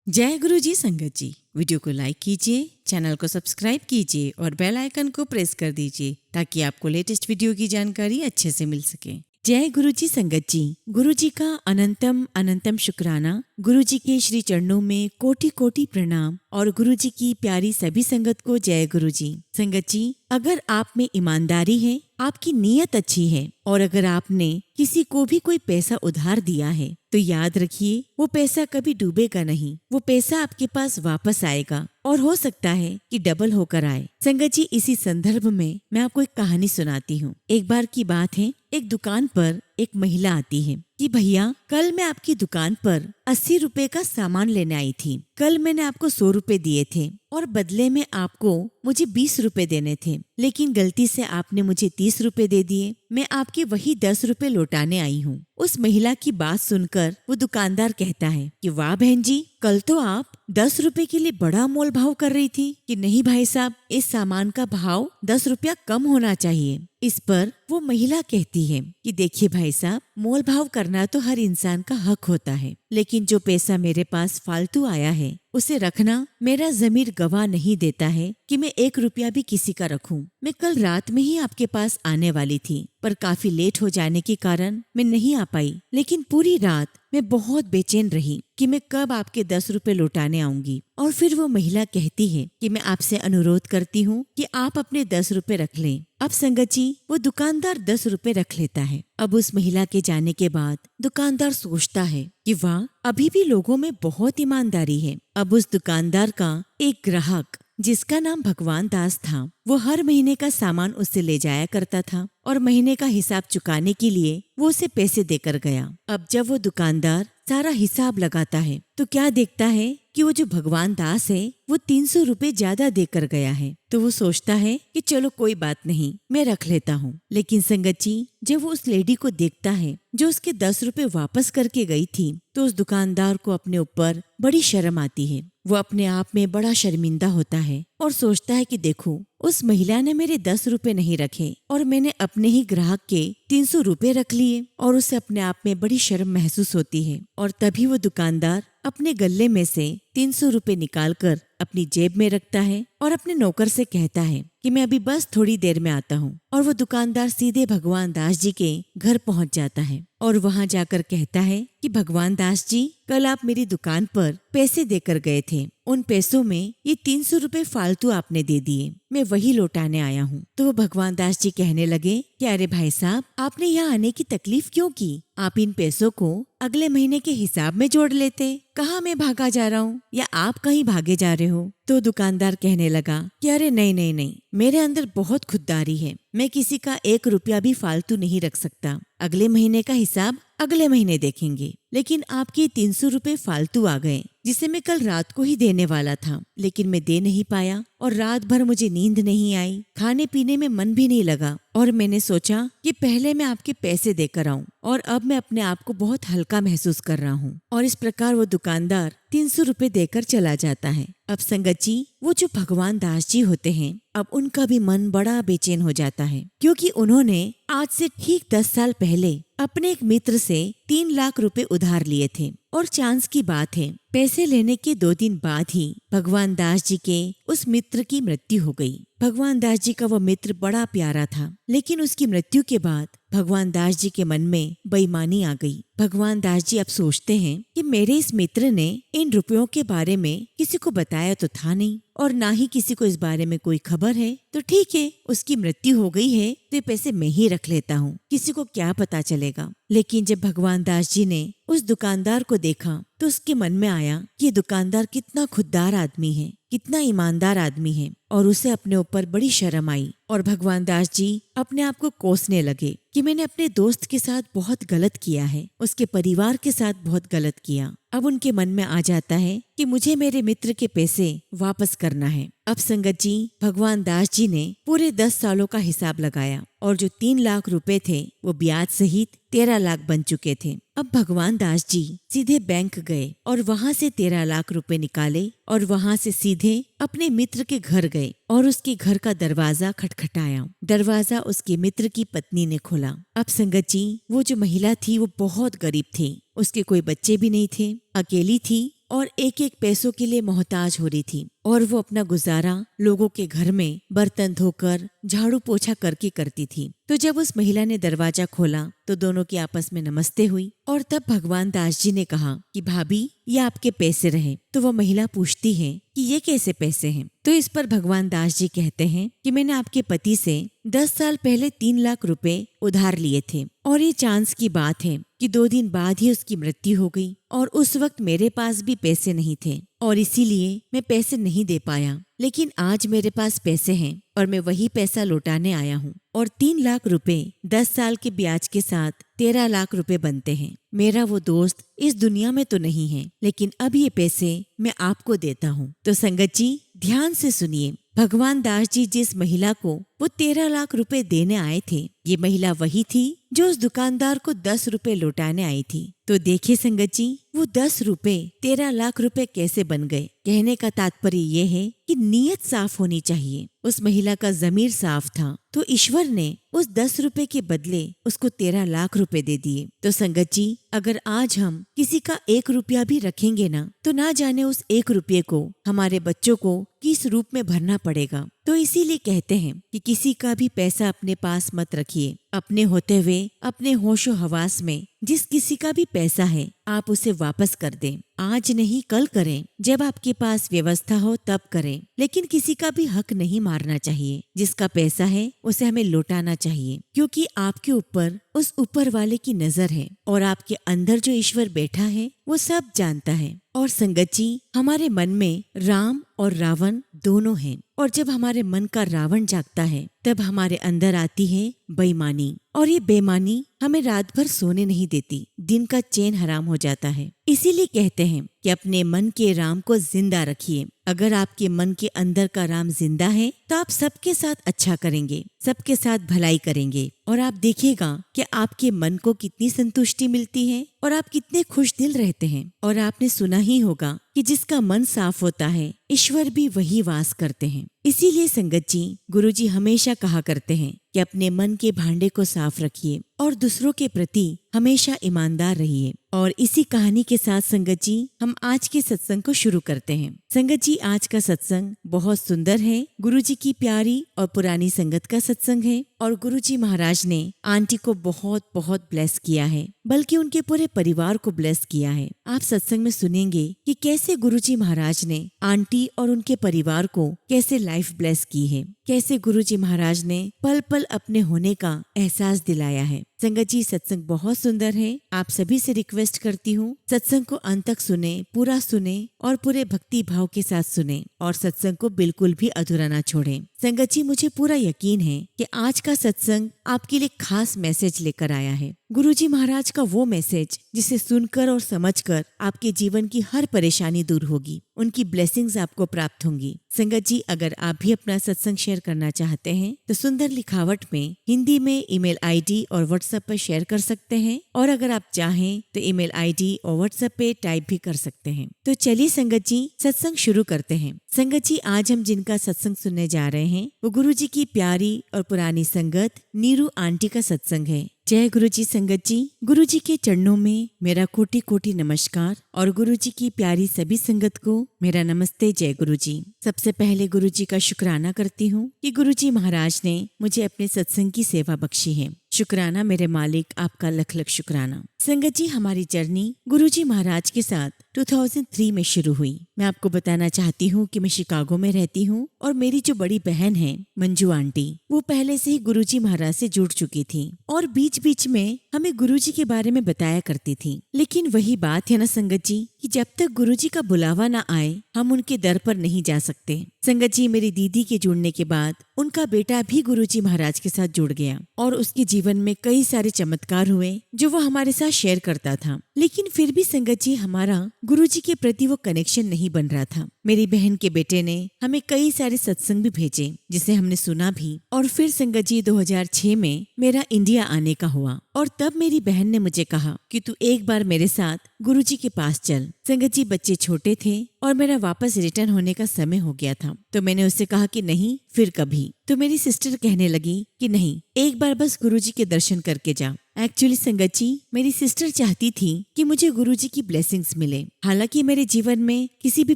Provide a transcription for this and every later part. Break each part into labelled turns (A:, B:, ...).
A: जय गुरु जी संगत जी। वीडियो को लाइक कीजिए, चैनल को सब्सक्राइब कीजिए और बेल आइकन को प्रेस कर दीजिए ताकि आपको लेटेस्ट वीडियो की जानकारी अच्छे से मिल सके। जय गुरु जी संगत जी। गुरु जी का अनंतम अनंतम शुक्राना। गुरु जी के श्री चरणों में कोटि कोटि प्रणाम और गुरु जी की प्यारी सभी संगत को जय गुरु जी। संगत जी, अगर आप में ईमानदारी है, आपकी नीयत अच्छी है और अगर आपने किसी को भी कोई पैसा उधार दिया है तो याद रखिए वो पैसा कभी डूबेगा नहीं। वो पैसा आपके पास वापस आएगा और हो सकता है कि डबल होकर आए। संगत जी, इसी संदर्भ में मैं आपको एक कहानी सुनाती हूँ। एक बार की बात है, एक दुकान पर एक महिला आती है कि भैया, कल मैं आपकी दुकान पर 80 रुपए का सामान लेने आई थी। कल मैंने आपको 100 रुपए दिए थे और बदले में आपको मुझे 20 रुपए देने थे, लेकिन गलती से आपने मुझे 30 रुपए दे दिए। मैं आपके वही 10 रुपए लौटाने आई हूँ। उस महिला की बात सुनकर वो दुकानदार कहता है कि वाह बहन जी, कल तो आप 10 रुपए के लिए बड़ा मोल भाव कर रही थी कि नहीं भाई साहब, इस सामान का भाव 10 रुपया कम होना चाहिए। इस पर वो महिला कहती है कि देखिए भाई साहब, मोल भाव करना तो हर इंसान का हक होता है, लेकिन जो पैसा मेरे पास फालतू आया है उसे रखना मेरा ज़मीर गवाह नहीं देता है कि मैं 1 रुपया भी किसी का रखूं। मैं कल रात में ही आपके पास आने वाली थी, पर काफी लेट हो जाने के कारण मैं नहीं आ पाई, लेकिन पूरी रात मैं बहुत बेचैन रही कि मैं कब आपके 10 रुपए लौटाने आऊंगी। और फिर वो महिला कहती है कि मैं आपसे अनुरोध करती हूँ कि आप अपने 10 रुपए रख लें। अब संगत जी, वो दुकानदार 10 रुपए रख लेता है। अब उस महिला के जाने के बाद दुकानदार सोचता है कि वाह, अभी भी लोगों में बहुत ईमानदारी है। अब उस दुकानदार का एक ग्राहक जिसका नाम भगवान दास था, वो हर महीने का सामान उससे ले जाया करता था और महीने का हिसाब चुकाने के लिए वो उसे पैसे देकर गया। अब जब वो दुकानदार सारा हिसाब लगाता है तो क्या देखता है कि वो जो भगवान दास है वो 300 रुपए ज्यादा देकर गया है। तो वो सोचता है कि चलो कोई बात नहीं, मैं रख लेता हूँ। लेकिन संगत जी, जब वो उस लेडी को देखता है जो उसके 10 रुपए वापस करके गई थी, तो उस दुकानदार को अपने ऊपर बड़ी शर्म आती है। वो अपने आप में बड़ा शर्मिंदा होता है और सोचता है कि देखो, उस महिला ने मेरे 10 रुपए नहीं रखे और मैंने अपने ही ग्राहक के 300 रुपए रख लिए, और उसे अपने आप में बड़ी शर्म महसूस होती है। और तभी वो दुकानदार अपने गले में से 300 रुपए निकालकर अपनी जेब में रखता है और अपने नौकर से कहता है कि मैं अभी बस थोड़ी देर में आता हूँ। और वो दुकानदार सीधे भगवान दास जी के घर पहुँच जाता है और वहाँ जाकर कहता है कि भगवान दास जी, कल आप मेरी दुकान पर पैसे देकर गए थे, उन पैसों में ये 300 रुपए फालतू आपने दे दिए, मैं वही लौटाने आया हूँ। तो वो भगवान दास जी कहने लगे कि अरे भाई साहब, आपने यहाँ आने की तकलीफ क्यों की? आप इन पैसों को अगले महीने के हिसाब में जोड़ लेते। कहाँ मैं भागा जा रहा हूँ या आप कहीं भागे जा रहे हो? तो दुकानदार कहने लगा कि अरे नहीं नहीं नहीं, मेरे अंदर बहुत खुददारी है, मैं किसी का 1 रुपया भी फालतू नहीं रख सकता। अगले महीने का हिसाब अगले महीने देखेंगे। लेकिन आपके 300 रुपए फालतू आ गए, जिसे मैं कल रात को ही देने वाला था, लेकिन मैं दे नहीं पाया और रात भर मुझे नींद नहीं आई, खाने पीने में मन भी नहीं लगा, और मैंने सोचा कि पहले मैं आपके पैसे देकर आऊं, और अब मैं अपने आप को बहुत हल्का महसूस कर रहा हूं। और इस प्रकार वो दुकानदार 300 रुपए देकर चला जाता है। अब संगत जी, वो जो भगवान दास जी होते हैं, अब उनका भी मन बड़ा बेचैन हो जाता है, क्योंकि उन्होंने आज से ठीक 10 साल पहले अपने एक मित्र से 3 लाख रुपए उधार लिए थे। और चांस की बात है, पैसे लेने के 2 दिन बाद ही भगवान दास जी के उस मित्र की मृत्यु हो गई। भगवान दास जी का वो मित्र बड़ा प्यारा था, लेकिन उसकी मृत्यु के बाद भगवान दास जी के मन में बेईमानी आ गई। भगवान दास जी अब सोचते हैं कि मेरे इस मित्र ने इन रुपयों के बारे में किसी को बताया तो था नहीं, और ना ही किसी को इस बारे में कोई खबर है, तो ठीक है, उसकी मृत्यु हो गई है तो ये पैसे मैं ही रख लेता हूँ, किसी को क्या पता चलेगा। लेकिन जब भगवान दास जी ने उस दुकानदार को देखा तो उसके मन में आया कि ये दुकानदार कितना खुददार आदमी है, कितना ईमानदार आदमी है, और उसे अपने ऊपर बड़ी शर्म आई। और भगवान दास जी अपने आप को कोसने लगे कि मैंने अपने दोस्त के साथ बहुत गलत किया है, उसके परिवार के साथ बहुत गलत किया। अब उनके मन में आ जाता है कि मुझे मेरे मित्र के पैसे वापस करना है। अब संगत जी, भगवान दास जी ने पूरे 10 सालों का हिसाब लगाया और जो 3 लाख रुपए थे वो ब्याज सहित 13 लाख बन चुके थे। अब भगवान दास जी सीधे बैंक गए और वहाँ से 13 लाख रुपए निकाले और वहाँ से सीधे अपने मित्र के घर गए और उसके घर का दरवाजा खटखटाया। दरवाजा उसके मित्र की पत्नी ने खोला। अब संगत जी, वो जो महिला थी वो बहुत गरीब थी, उसके कोई बच्चे भी नहीं थे, अकेली थी और एक एक पैसों के लिए मोहताज हो रही थी और वो अपना गुजारा लोगों के घर में बर्तन धोकर झाड़ू पोछा करके करती थी। तो जब उस महिला ने दरवाजा खोला तो दोनों की आपस में नमस्ते हुई और तब भगवान दास जी ने कहा कि भाभी ये आपके पैसे रहे। तो वो महिला पूछती है कि ये कैसे पैसे हैं। तो इस पर भगवान दास जी कहते हैं कि मैंने आपके पति से 10 साल पहले 3 लाख रुपए उधार लिए थे और ये चांस की बात है कि 2 दिन बाद ही उसकी मृत्यु हो गई और उस वक्त मेरे पास भी पैसे नहीं थे और इसीलिए मैं पैसे नहीं दे पाया। लेकिन आज मेरे पास पैसे हैं और मैं वही पैसा लौटाने आया हूँ और 3 लाख रुपए 10 साल के ब्याज के साथ 13 लाख रुपए बनते हैं। मेरा वो दोस्त इस दुनिया में तो नहीं है, लेकिन अब ये पैसे मैं आपको देता हूँ। तो संगत जी ध्यान से सुनिए, भगवान दास जी जिस महिला को वो 13 लाख रुपए देने आए थे, ये महिला वही थी जो उस दुकानदार को 10 रुपए लौटाने आई थी। तो देखिए संगत जी, वो 10 रुपए 13 लाख रुपए कैसे बन गए। कहने का तात्पर्य ये है कि नीयत साफ होनी चाहिए। उस महिला का ज़मीर साफ था तो ईश्वर ने उस 10 रुपए के बदले उसको 13 लाख रुपए दे दिए। तो संगत जी अगर आज हम किसी का 1 रुपया भी रखेंगे ना, तो ना जाने उस 1 रुपये को हमारे बच्चों को किस रूप में भरना पड़ेगा। तो इसीलिए कहते हैं कि किसी का भी पैसा अपने पास मत रखिए। अपने होते हुए अपने होशो हवास में जिस किसी का भी पैसा है आप उसे वापस कर दें। आज नहीं कल करें, जब आपके पास व्यवस्था हो तब करें, लेकिन किसी का भी हक नहीं मारना चाहिए। जिसका पैसा है उसे हमें लौटाना चाहिए, क्योंकि आपके ऊपर उस ऊपर वाले की नजर है और आपके अंदर जो ईश्वर बैठा है वो सब जानता है। और संगत जी हमारे मन में राम और रावण दोनों हैं और जब हमारे मन का रावण जागता है तब हमारे अंदर आती है बेईमानी और ये बेईमानी हमें रात भर सोने नहीं देती, दिन का चैन हराम हो जाता है। इसीलिए कहते हैं कि अपने मन के राम को जिंदा रखिए। अगर आपके मन के अंदर का राम जिंदा है तो आप सबके साथ अच्छा करेंगे, सबके साथ भलाई करेंगे और आप देखिएगा कि आपके मन को कितनी संतुष्टि मिलती है और आप कितने खुश दिल रहते हैं। और आपने सुना ही होगा कि जिसका मन साफ होता है ईश्वर भी वही वास करते हैं। इसीलिए संगत जी गुरुजी हमेशा कहा करते हैं कि अपने मन के भांडे को साफ रखिए और दूसरों के प्रति हमेशा ईमानदार रहिए। और इसी कहानी के साथ संगत जी हम आज के सत्संग को शुरू करते हैं। संगत जी आज का सत्संग बहुत सुंदर है, गुरुजी की प्यारी और पुरानी संगत का सत्संग है और गुरुजी महाराज ने आंटी को बहुत बहुत ब्लेस किया है, बल्कि उनके पूरे परिवार को ब्लेस किया है। आप सत्संग में सुनेंगे कि कैसे गुरुजी महाराज ने आंटी और उनके परिवार को कैसे लाइफ ब्लेस की है, कैसे गुरुजी महाराज ने पल पल अपने होने का एहसास दिलाया है। संगत जी सत्संग बहुत सुंदर है, आप सभी से रिक्वेस्ट करती हूँ सत्संग को अंत तक सुने, पूरा सुने और पूरे भक्ति भाव के साथ सुने और सत्संग को बिल्कुल भी अधूरा ना छोड़ें। संगत जी मुझे पूरा यकीन है कि आज का सत्संग आपके लिए खास मैसेज लेकर आया है। गुरुजी महाराज का वो मैसेज जिसे सुनकर और समझकर आपके जीवन की हर परेशानी दूर होगी, उनकी ब्लेसिंग्स आपको प्राप्त होंगी। संगत जी अगर आप भी अपना सत्संग शेयर करना चाहते हैं तो सुंदर लिखावट में हिंदी में ईमेल आईडी और व्हाट्सएप पर शेयर कर सकते हैं और अगर आप चाहें तो ईमेल आईडी और व्हाट्सएप पे टाइप भी कर सकते हैं। तो चलिए संगत जी सत्संग शुरू करते हैं। संगत जी आज हम जिनका सत्संग सुनने जा रहे हैं वो गुरुजी की प्यारी और पुरानी संगत नीरू आंटी का सत्संग है। जय गुरुजी संगत जी, गुरुजी के चरणों में मेरा कोटि कोटि नमस्कार और गुरुजी की प्यारी सभी संगत को मेरा नमस्ते। जय गुरुजी। सबसे पहले गुरुजी का शुक्राना करती हूँ कि गुरुजी महाराज ने मुझे अपने सत्संग की सेवा बख्शी है। शुक्राना मेरे मालिक, आपका लख लख शुक्राना। संगत जी हमारी जर्नी गुरुजी महाराज के साथ 2003 में शुरू हुई। मैं आपको बताना चाहती हूँ कि मैं शिकागो में रहती हूँ और मेरी जो बड़ी बहन है मंजू आंटी, वो पहले से ही गुरुजी महाराज से जुड़ चुकी थी और बीच बीच में हमें गुरुजी के बारे में बताया करती थी। लेकिन वही बात है ना संगत जी कि जब तक गुरुजी का बुलावा ना आए हम उनके दर पर नहीं जा सकते। संगत जी मेरी दीदी के जुड़ने के बाद उनका बेटा भी गुरुजी महाराज के साथ जुड़ गया और उसके जीवन में कई सारे चमत्कार हुए जो वो हमारे साथ शेयर करता था। लेकिन फिर भी संगत जी हमारा गुरुजी के प्रति वो कनेक्शन नहीं बन रहा था। मेरी बहन के बेटे ने हमें कई सारे सत्संग भी भेजे जिसे हमने सुना भी। और फिर संगत जी 2006 में मेरा इंडिया आने का हुआ और तब मेरी बहन ने मुझे कहा कि तू एक बार मेरे साथ गुरुजी के पास चल। संगत जी बच्चे छोटे थे और मेरा वापस रिटर्न होने का समय हो गया था, तो मैंने उससे कहा कि नहीं फिर कभी। तो मेरी सिस्टर कहने लगी कि नहीं, एक बार बस गुरुजी के दर्शन करके जा। एक्चुअली संगत जी, मेरी सिस्टर चाहती थी कि मुझे गुरुजी की ब्लेसिंग्स मिले। हालांकि मेरे जीवन में किसी भी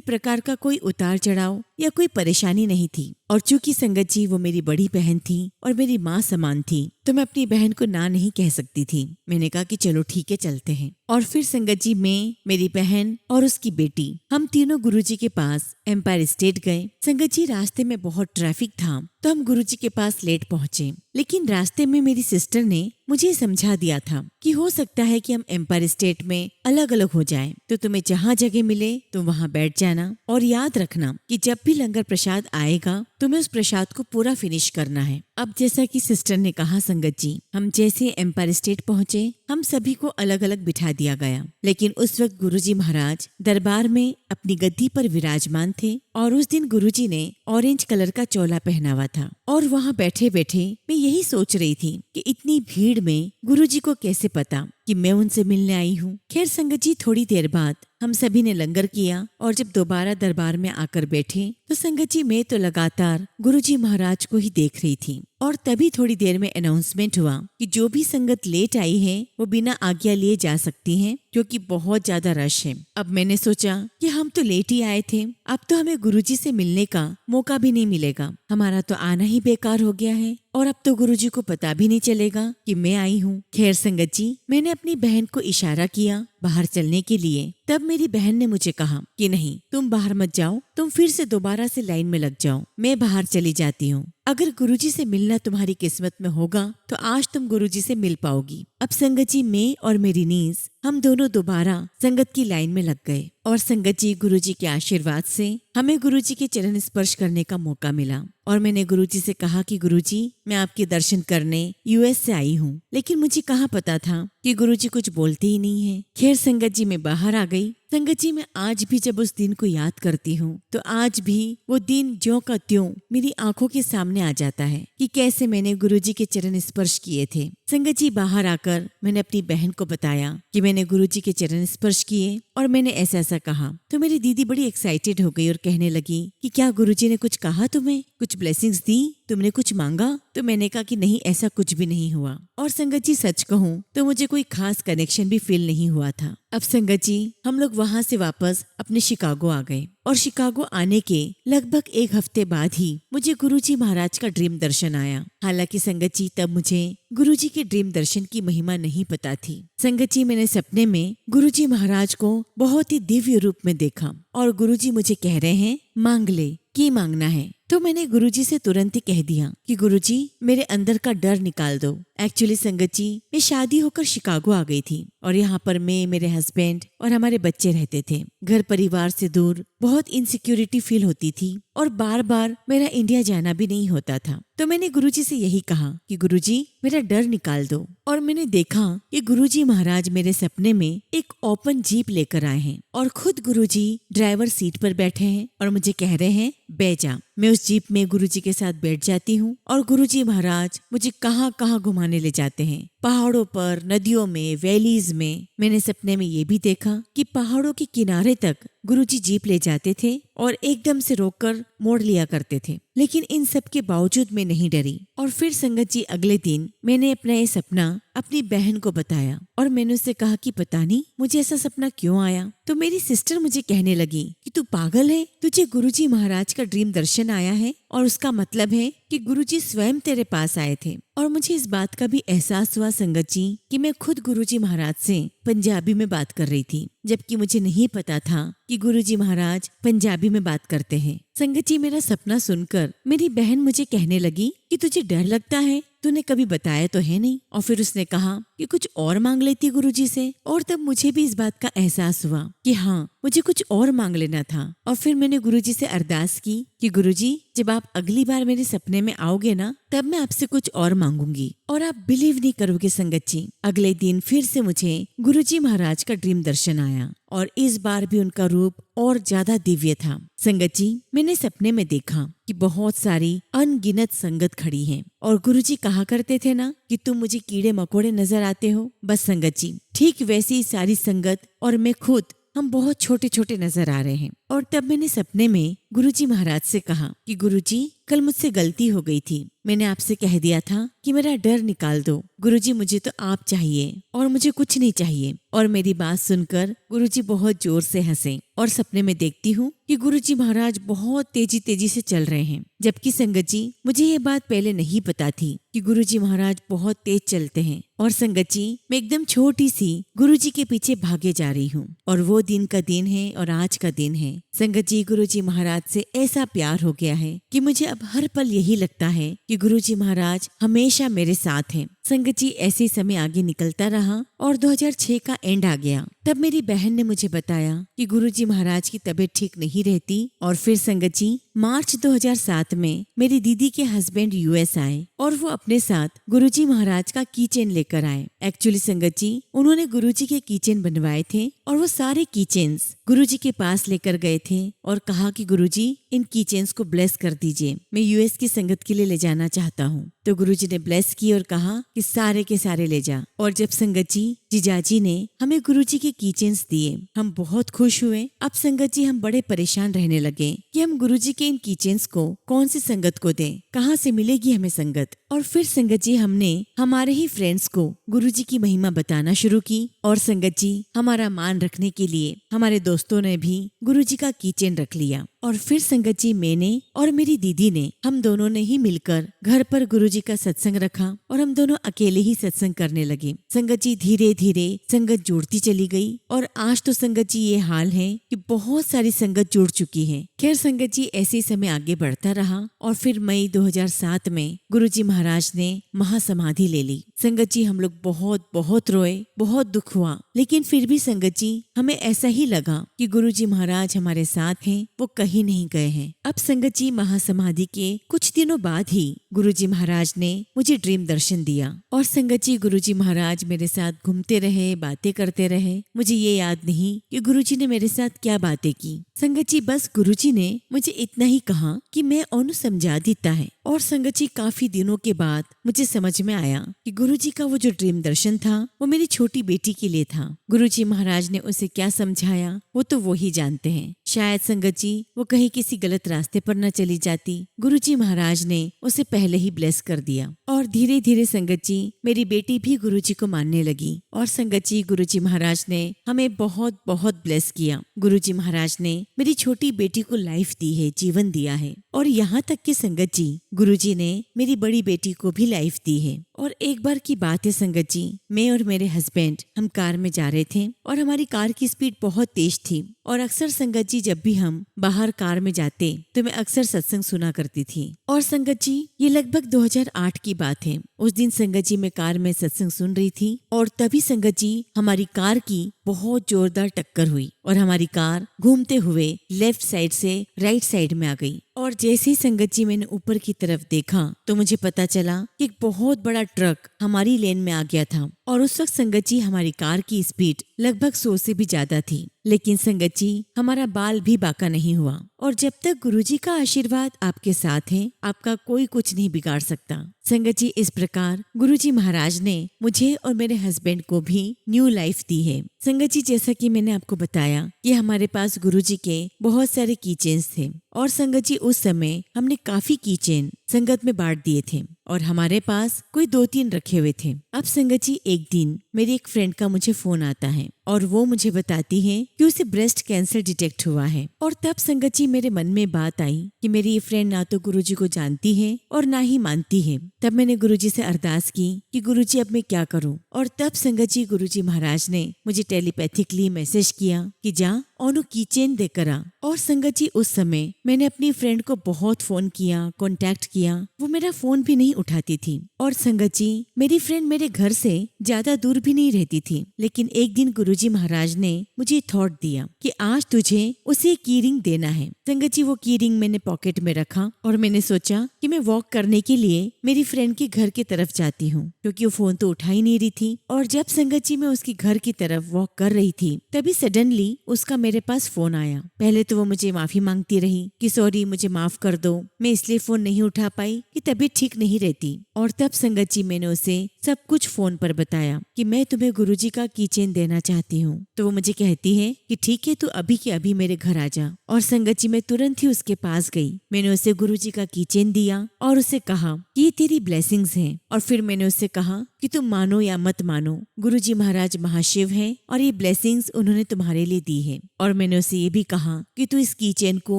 A: प्रकार का कोई उतार चढ़ाव या कोई परेशानी नहीं थी, और चूंकि संगत जी वो मेरी बड़ी बहन थी और मेरी माँ समान थी, तो मैं अपनी बहन को ना नहीं कह सकती थी। मैंने कहा कि चलो ठीक है, चलते हैं। और फिर संगत जी, मैं, मेरी बहन और उसकी बेटी, हम तीनों गुरुजी के पास एम्पायर स्टेट गए। संगत जी, रास्ते में बहुत ट्रैफिक था, तो हम गुरुजी के पास लेट पहुंचे। लेकिन रास्ते में मेरी सिस्टर ने मुझे समझा दिया था कि हो सकता है कि हम एम्पायर स्टेट में अलग अलग हो जाएं, तो तुम्हें जहाँ जगह मिले तुम वहाँ बैठ जाना, और याद रखना कि जब भी लंगर प्रसाद आएगा तुम्हें उस प्रसाद को पूरा फिनिश करना है। अब जैसा कि सिस्टर ने कहा संगत जी, हम जैसे एम्पायर स्टेट पहुँचे, हम सभी को अलग अलग बिठा दिया गया। लेकिन उस वक्त गुरुजी महाराज दरबार में अपनी गद्दी पर विराजमान थे, और उस दिन गुरुजी ने ऑरेंज कलर का चोला पहना हुआ था। और वहाँ बैठे बैठे मैं यही सोच रही थी कि इतनी भीड़ में गुरुजी को कैसे पता कि मैं उनसे मिलने आई हूँ। खैर संगत जी, थोड़ी देर बाद हम सभी ने लंगर किया, और जब दोबारा दरबार में आकर बैठे तो संगत जी, मैं तो लगातार गुरुजी महाराज को ही देख रही थी। और तभी थोड़ी देर में अनाउंसमेंट हुआ कि जो भी संगत लेट आई है वो बिना आज्ञा लिए जा सकती है, क्योंकि बहुत ज्यादा रश है। अब मैंने सोचा कि हम तो लेट ही आए थे, अब तो हमें गुरुजी से मिलने का मौका भी नहीं मिलेगा, हमारा तो आना ही बेकार हो गया है, और अब तो गुरुजी को पता भी नहीं चलेगा कि मैं आई हूँ। खैर संगत जी, मैंने अपनी बहन को इशारा किया बाहर चलने के लिए। तब मेरी बहन ने मुझे कहा कि नहीं, तुम बाहर मत जाओ, तुम फिर से दोबारा से लाइन में लग जाओ, मैं बाहर चली जाती हूँ। अगर गुरुजी से मिलना तुम्हारी किस्मत में होगा तो आज तुम गुरुजी से मिल पाओगी। अब संगत जी, मैं और मेरी नीस, हम दोनों दोबारा संगत की लाइन में लग गए। और संगत जी, गुरुजी के आशीर्वाद से हमें गुरुजी के चरण स्पर्श करने का मौका मिला। और मैंने गुरुजी से कहा कि गुरुजी, मैं आपके दर्शन करने यूएस से आई हूँ। लेकिन मुझे कहाँ पता था कि गुरुजी कुछ बोलते ही नहीं है। खैर संगत जी, मैं बाहर आ गई। संगत जी, मैं आज भी जब उस दिन को याद करती हूँ तो आज भी वो दिन ज्यों का त्यों मेरी आंखों के सामने आ जाता है कि कैसे मैंने गुरुजी के चरण स्पर्श किए थे। संगत जी, बाहर आकर मैंने अपनी बहन को बताया कि मैंने गुरुजी के चरण स्पर्श किए और मैंने ऐसा ऐसा कहा, तो मेरी दीदी बड़ी एक्साइटेड हो गई और कहने लगी कि क्या गुरुजी ने कुछ कहा, तुम्हें कुछ ब्लेसिंग्स दी, तुमने कुछ मांगा? तो मैंने कहा कि नहीं, ऐसा कुछ भी नहीं हुआ। और संगत जी, सच कहूँ तो मुझे कोई खास कनेक्शन भी फील नहीं हुआ था। अब संगत जी, हम लोग वहाँ से वापस अपने शिकागो आ गए, और शिकागो आने के लगभग एक हफ्ते बाद ही मुझे गुरुजी महाराज का ड्रीम दर्शन आया। हालांकि संगत जी, तब मुझे गुरुजी के ड्रीम दर्शन की महिमा नहीं पता थी। संगत जी, मैंने सपने में गुरुजी महाराज को बहुत ही दिव्य रूप में देखा, और गुरुजी मुझे कह रहे हैं, मांग ले, की मांगना है। तो मैंने गुरुजी से तुरंत ही कह दिया कि गुरुजी, मेरे अंदर का डर निकाल दो। एक्चुअली संगत जी, मैं शादी होकर शिकागो आ गई थी, और यहाँ पर मैं, मेरे हस्बैंड और हमारे बच्चे रहते थे। घर परिवार से दूर बहुत इनसिक्योरिटी फील होती थी, और बार बार मेरा इंडिया जाना भी नहीं होता था। तो मैंने गुरुजी से यही कहा कि गुरुजी, मेरा डर निकाल दो। और मैंने देखा कि गुरुजी महाराज मेरे सपने में एक ओपन जीप लेकर आए हैं, और खुद गुरुजी ड्राइवर सीट पर बैठे हैं और मुझे कह रहे हैं, बैठ जा। मैं उस जीप में गुरुजी के साथ बैठ जाती हूँ, और गुरुजी महाराज मुझे कहाँ कहाँ घुमाने ले जाते हैं, पहाड़ों पर, नदियों में, वैलीज में। मैंने सपने में ये भी देखा कि पहाड़ों के किनारे तक गुरुजी जीप ले जाते थे और एकदम से रोककर मोड़ लिया करते थे। लेकिन इन सब के बावजूद मैं नहीं डरी। और फिर संगत जी, अगले दिन मैंने अपना ये सपना अपनी बहन को बताया, और मैंने उससे कहा कि पता नहीं मुझे ऐसा सपना क्यों आया। तो मेरी सिस्टर मुझे कहने लगी कि तू पागल है, तुझे गुरुजी महाराज का ड्रीम दर्शन आया है, और उसका मतलब है कि गुरुजी स्वयं तेरे पास आए थे। और मुझे इस बात का भी एहसास हुआ संगत जी कि मैं खुद गुरुजी महाराज से पंजाबी में बात कर रही थी, जबकि मुझे नहीं पता था कि गुरुजी महाराज पंजाबी में बात करते हैं। संगत जी, मेरा सपना सुनकर मेरी बहन मुझे कहने लगी कि तुझे डर लगता है, तूने कभी बताया तो है नहीं। और फिर उसने कहा कि कुछ और मांग लेती गुरुजी से। और तब मुझे भी इस बात का एहसास हुआ कि हाँ, मुझे कुछ और मांग लेना था। और फिर मैंने गुरुजी से अरदास की कि गुरुजी, जब आप अगली बार मेरे सपने में आओगे ना, तब मैं आपसे कुछ और मांगूंगी। और आप बिलीव नहीं करोगे संगत जी, अगले दिन फिर से मुझे गुरुजी महाराज का ड्रीम दर्शन आया, और इस बार भी उनका रूप और ज्यादा दिव्य था। संगत जी, मैंने सपने में देखा कि बहुत सारी अनगिनत संगत खड़ी हैं, और गुरुजी कहा करते थे ना कि तुम मुझे कीड़े मकोड़े नजर आते हो। बस संगत जी, ठीक वैसी सारी संगत और मैं खुद, हम बहुत छोटे छोटे नजर आ रहे हैं। और तब मैंने सपने में गुरुजी महाराज से कहा कि गुरुजी, कल मुझसे गलती हो गई थी। मैंने आपसे कह दिया था कि मेरा डर निकाल दो। गुरुजी मुझे तो आप चाहिए और मुझे कुछ नहीं चाहिए। और मेरी बात सुनकर गुरुजी बहुत जोर से हंसे और सपने में देखती हूँ कि गुरुजी महाराज बहुत तेजी तेजी से चल रहे हैं। जबकि संगत जी मुझे ये बात पहले नहीं पता थी कि गुरुजी महाराज बहुत तेज चलते हैं। और संगत जी मैं एकदम छोटी सी गुरुजी के पीछे भागे जा रही हूँ। और वो दिन का दिन है और आज का दिन है। संगत जी गुरुजी महाराज से ऐसा प्यार हो गया है कि मुझे अब हर पल यही लगता है कि गुरुजी महाराज हमेशा मेरे साथ हैं। संगत जी ऐसे समय आगे निकलता रहा और 2006 का एंड आ गया। तब मेरी बहन ने मुझे बताया कि गुरुजी महाराज की तबीयत ठीक नहीं रहती। और फिर संगत जी मार्च 2007 में मेरी दीदी के हस्बैंड यूएस आए और वो अपने साथ गुरुजी महाराज का कीचेन लेकर आए। एक्चुअली संगत जी उन्होंने गुरुजी के कीचेन बनवाए थे और वो सारे कीचेन्स गुरुजी के पास लेकर गए थे और कहा कि गुरुजी इन कीचेन्स को ब्लेस कर दीजिए, मैं यूएस की संगत के लिए ले जाना चाहता हूँ। तो गुरुजी ने ब्लेस की और कहा कि सारे के सारे ले जा। और जब संगत जी जीजाजी ने हमें गुरुजी के कीचेन्स दिए हम बहुत खुश हुए। अब संगत जी हम बड़े परेशान रहने लगे कि हम गुरुजी के इन कीचेन्स को कौन सी संगत को दें, कहाँ से मिलेगी हमें संगत। और फिर संगत जी हमने हमारे ही फ्रेंड्स को गुरुजी की महिमा बताना शुरू की। और संगत जी हमारा मान रखने के लिए हमारे दोस्तों ने भी गुरुजी का कीचेन रख लिया। और फिर संगत जी मैंने और मेरी दीदी ने हम दोनों ने ही मिलकर घर पर गुरुजी का सत्संग रखा और हम दोनों अकेले ही सत्संग करने लगे। संगत जी धीरे धीरे संगत जुड़ती चली गई और आज तो संगत जी ये हाल है कि बहुत सारी संगत जुड़ चुकी है। खैर संगत जी ऐसे समय आगे बढ़ता रहा और फिर मई 2007 में गुरुजी महाराज ने महासमाधि ले ली। संगत जी हम लोग बहुत बहुत रोए, बहुत दुख हुआ, लेकिन फिर भी संगत जी हमें ऐसा ही लगा कि गुरुजी महाराज हमारे साथ हैं, वो कहीं नहीं गए हैं। अब संगत जी महासमाधि के कुछ दिनों बाद ही गुरुजी महाराज ने मुझे ड्रीम दर्शन दिया। और संगत जी गुरुजी महाराज मेरे साथ घूमते रहे, बातें करते रहे। मुझे ये याद नहीं कि गुरुजी ने मेरे साथ क्या बातें की। संगत जी बस गुरुजी ने मुझे इतना ही कहा कि मैं ओनु समझा देता है। और संगत जी काफी दिनों के बाद मुझे समझ में आया कि गुरुजी का वो जो ड्रीम दर्शन था वो मेरी छोटी बेटी के लिए था। गुरुजी महाराज ने उसे क्या समझाया वो तो वो ही जानते हैं। शायद संगत जी वो कहीं किसी गलत रास्ते पर न चली जाती। गुरुजी महाराज ने उसे पहले ही ब्लेस कर दिया। और धीरे धीरे संगत जी मेरी बेटी भी गुरुजी को मानने लगी। और संगत जी गुरुजी महाराज ने हमें बहुत बहुत ब्लेस किया। गुरुजी महाराज ने मेरी छोटी बेटी को लाइफ दी है, जीवन दिया है। और यहाँ तक कि संगत जी गुरुजी ने मेरी बड़ी बेटी को भी लाइफ दी है। और एक बार की बात है संगत जी, मैं और मेरे हस्बैंड हम कार में जा रहे थे और हमारी कार की स्पीड बहुत तेज थी। और अक्सर संगत जी जब भी हम बाहर कार में जाते तो मैं अक्सर सत्संग सुना करती थी। और संगत जी ये लगभग 2008 की बात है। उस दिन संगत जी मैं कार में सत्संग सुन रही थी और तभी संगत जी हमारी कार की बहुत जोरदार टक्कर हुई और हमारी कार घूमते हुए लेफ्ट साइड से राइट साइड में आ गई। और जैसे ही संगत जी मैंने ऊपर की तरफ देखा तो मुझे पता चला कि एक बहुत बड़ा ट्रक हमारी लेन में आ गया था। और उस वक्त संगत जी हमारी कार की स्पीड लगभग 100 से भी ज्यादा थी। लेकिन संगत जी हमारा बाल भी बाका नहीं हुआ। और जब तक गुरुजी का आशीर्वाद आपके साथ है आपका कोई कुछ नहीं बिगाड़ सकता। संगत जी इस प्रकार गुरुजी महाराज ने मुझे और मेरे हस्बैंड को भी न्यू लाइफ दी है। संगत जी जैसा कि मैंने आपको बताया कि हमारे पास गुरुजी के बहुत सारे कीचेन्स थे। और संगत जी उस समय हमने काफी कीचेन संगत में बांट दिए थे और हमारे पास कोई 2-3 रखे हुए थे। अब संगत जी एक दिन मेरी एक फ्रेंड का मुझे फोन आता है और वो मुझे बताती है कि उसे ब्रेस्ट कैंसर डिटेक्ट हुआ है। और तब संगत जी मेरे मन में बात आई कि मेरी ये फ्रेंड ना तो गुरुजी को जानती है और ना ही मानती है। तब मैंने गुरुजी से अरदास की कि गुरुजी अब मैं क्या करूं। और तब संगत जी गुरुजी महाराज ने मुझे टेलीपैथिकली मैसेज किया कि जा ओनु कीचेन देकर आ। और संगत जी उस समय मैंने अपनी फ्रेंड को बहुत फोन किया, कांटेक्ट किया, वो मेरा फोन भी नहीं उठाती थी। और संगत जी मेरी फ्रेंड मेरे घर से ज्यादा दूर भी नहीं रहती थी। लेकिन एक दिन गुरुजी महाराज ने मुझे थॉट दिया कि आज तुझे उसे की रिंग देना है। संगत जी वो की रिंग मैंने पॉकेट में रखा और मैंने सोचा कि मैं वॉक करने के लिए मेरी फ्रेंड के घर की तरफ जाती हूँ क्योंकि वो फोन तो उठा ही नहीं रही थी। और जब संगत जी मैं उसके घर की तरफ वॉक कर रही थी तभी सडनली उसका मेरे पास फोन आया। पहले तो वो मुझे माफी मांगती रही कि सॉरी मुझे माफ कर दो, मैं इसलिए फोन नहीं उठा पाई कि तबीयत ठीक नहीं रहती। और तब संगत जी मैंने उसे सब कुछ फोन पर बताया कि मैं तुम्हें गुरुजी का कीचेन देना चाहती हूँ। तो वो मुझे कहती है कि ठीक है, तू अभी के अभी मेरे घर आ जा। और संगत जी मैं तुरंत ही उसके पास गई। मैंने उसे गुरुजी का कीचेन दिया और उसे कहा कि ये तेरी ब्लेसिंग्स हैं। और फिर मैंने उससे कहा कि तुम मानो या मत मानो, गुरुजी महाराज महाशिव हैं और ये ब्लेसिंग्स उन्होंने तुम्हारे लिए दी है। और मैंने उसे ये भी कहा कि तू इस कीचेन को